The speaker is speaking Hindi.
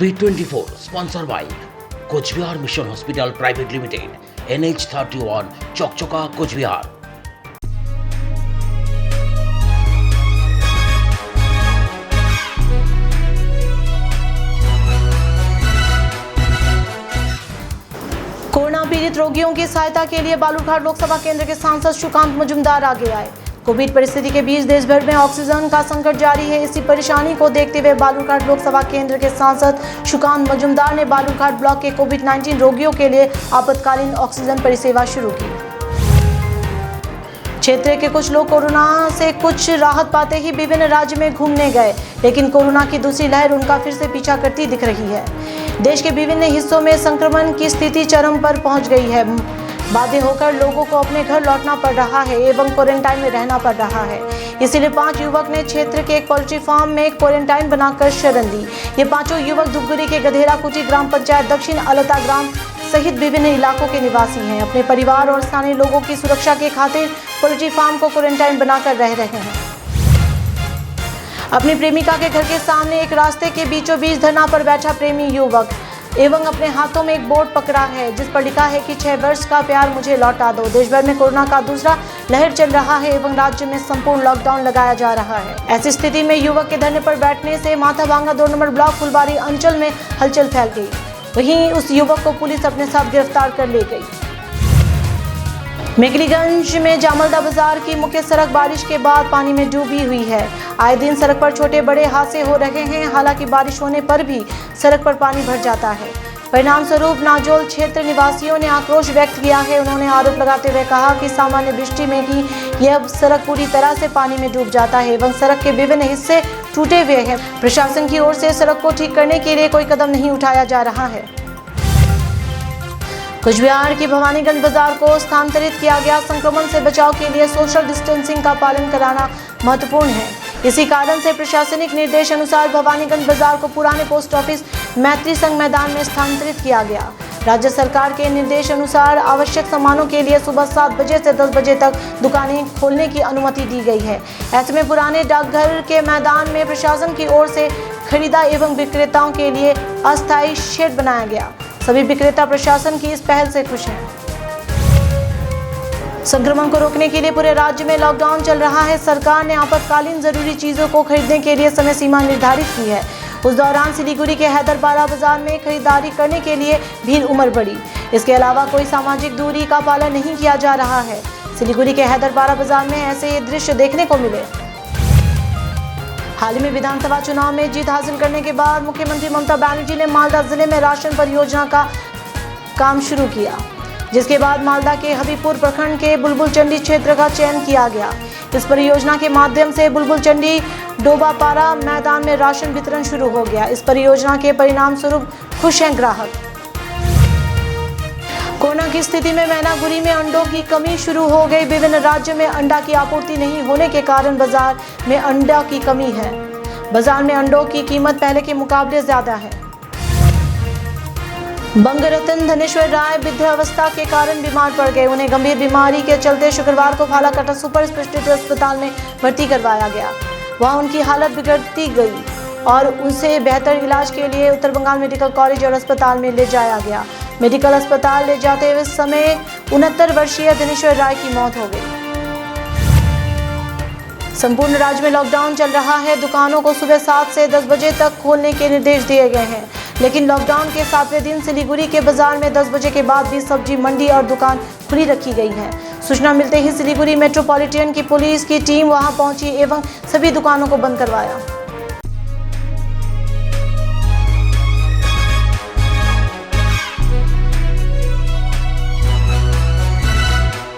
V24 sponsor by Coochbehar mission hospital private limited, NH31 Chowkchowka Coochbehar. Corona पीड़ित रोगियों की सहायता के लिए बालूरघाट लोकसभा केंद्र के सांसद सुकांत मजूमदार आगे आए। कोविड परिस्थिति के बीच देश भर में ऑक्सीजन का संकट जारी है। इसी परेशानी को देखते हुए बालूरघाट लोकसभा केंद्र के सांसद सुकांत मजूमदार ने बालूरघाट ब्लॉक के कोविड-19 रोगियों के लिए आपातकालीन ऑक्सीजन परिसेवा शुरू की। क्षेत्र के कुछ लोग कोरोना से कुछ राहत पाते ही विभिन्न राज्य में घूमने गए, लेकिन कोरोना की दूसरी लहर उनका फिर से पीछा करती दिख रही है। देश के विभिन्न हिस्सों में संक्रमण की स्थिति चरम पर पहुंच गई है। बाध्य होकर लोगों को अपने घर लौटना पड़ रहा है एवं क्वारंटाइन में रहना पड़ रहा है। इसीलिए 5 युवक ने क्षेत्र के एक पोल्ट्री फार्म में क्वारंटाइन बनाकर शरण ली। ये 5 युवक धुपगुड़ी के गधेरा कुटी ग्राम पंचायत दक्षिण अलता ग्राम सहित विभिन्न इलाकों के निवासी हैं। अपने परिवार और स्थानीय लोगों की सुरक्षा के खातिर पोल्ट्री फार्म को क्वारंटाइन बनाकर रह रहे हैं। अपनी प्रेमिका के घर के सामने एक रास्ते के बीचों बीच धरना पर बैठा प्रेमी युवक एवं अपने हाथों में एक बोर्ड पकड़ा है जिस पर लिखा है कि 6 वर्ष का प्यार मुझे लौटा दो। देश भर में कोरोना का दूसरा लहर चल रहा है एवं राज्य में संपूर्ण लॉकडाउन लगाया जा रहा है। ऐसी स्थिति में युवक के धरने पर बैठने से माथाभांगा 2 नंबर ब्लॉक फुलबारी अंचल में हलचल फैल गई। वहीं उस युवक को पुलिस अपने साथ गिरफ्तार कर ले गई। मेखलीगंज में जामलदा बाजार की मुख्य सड़क बारिश के बाद पानी में डूबी हुई है। आए दिन सड़क पर छोटे बड़े हादसे हो रहे हैं। हालांकि बारिश होने पर भी सड़क पर पानी भर जाता है। परिणाम स्वरूप नाजोल क्षेत्र निवासियों ने आक्रोश व्यक्त किया है। उन्होंने आरोप लगाते हुए कहा कि सामान्य वृष्टि में ही यह सड़क पूरी तरह से पानी में डूब जाता है एवं सड़क के विभिन्न हिस्से टूटे हुए हैं। प्रशासन की ओर से सड़क को ठीक करने के लिए कोई कदम नहीं उठाया जा रहा है। कोचबिहार की भवानीगंज बाजार को स्थानांतरित किया गया। संक्रमण से बचाव के लिए सोशल डिस्टेंसिंग का पालन कराना महत्वपूर्ण है। इसी कारण से प्रशासनिक निर्देश अनुसार भवानीगंज बाजार को पुराने पोस्ट ऑफिस मैत्री संघ मैदान में स्थानांतरित किया गया। राज्य सरकार के निर्देश अनुसार आवश्यक सामानों के लिए सुबह 7 बजे से 10 बजे तक दुकानें खोलने की अनुमति दी गई है। ऐसे में पुराने डाकघर के मैदान में प्रशासन की ओर से खरीदा एवं विक्रेताओं के लिए अस्थायी शेड बनाया गया। सभी विक्रेता प्रशासन की इस पहल से खुश हैं। संक्रमण को रोकने के लिए पूरे राज्य में लॉकडाउन चल रहा है। सरकार ने आपातकालीन जरूरी चीजों को खरीदने के लिए समय सीमा निर्धारित की है। उस दौरान सिलीगुड़ी के हैदरपाड़ा बाजार में खरीदारी करने के लिए भीड़ उमड़ पड़ी। इसके अलावा कोई सामाजिक दूरी का पालन नहीं किया जा रहा है। सिलीगुड़ी के हैदरपाड़ा बाजार में ऐसे ही दृश्य देखने को मिले। हाल ही में विधानसभा चुनाव में जीत हासिल करने के बाद मुख्यमंत्री ममता बनर्जी ने मालदा जिले में राशन परियोजना का काम शुरू किया, जिसके बाद मालदा के हबीबपुर प्रखंड के बुलबुल चंडी क्षेत्र का चयन किया गया। इस परियोजना के माध्यम से बुलबुल चंडी डोबापारा मैदान में राशन वितरण शुरू हो गया। इस परियोजना के परिणाम स्वरूप खुश हैं ग्राहक। कोरोना की स्थिति में मैनागुड़ी में अंडों की कमी शुरू हो गई। विभिन्न राज्यों में अंडा की आपूर्ति नहीं होने के कारण बाजार में अंडा की कमी है। बाजार में अंडों की कीमत पहले के मुकाबले ज्यादा है। बंगरत्न धनेश्वर राय वृद्धावस्था के कारण बीमार पड़ गए। उन्हें गंभीर बीमारी के चलते शुक्रवार को फालाकाटा सुपर स्पेशलिटी अस्पताल में भर्ती करवाया गया। वहां उनकी हालत बिगड़ती गई और उनसे बेहतर इलाज के लिए उत्तर बंगाल मेडिकल कॉलेज और अस्पताल में ले जाया गया। मेडिकल अस्पताल ले जाते हुए समय 69 वर्षीय धनेश्वर राय की मौत हो गई। संपूर्ण राज्य में लॉकडाउन चल रहा है। दुकानों को सुबह 7 से 10 बजे तक खोलने के निर्देश दिए गए हैं, लेकिन लॉकडाउन के 7वें दिन सिलीगुड़ी के बाजार में 10 बजे के बाद भी सब्जी मंडी और दुकान खुली रखी गई है। सूचना मिलते ही सिलीगुड़ी मेट्रोपॉलिटन की पुलिस की टीम वहां पहुंची एवं सभी दुकानों को बंद करवाया।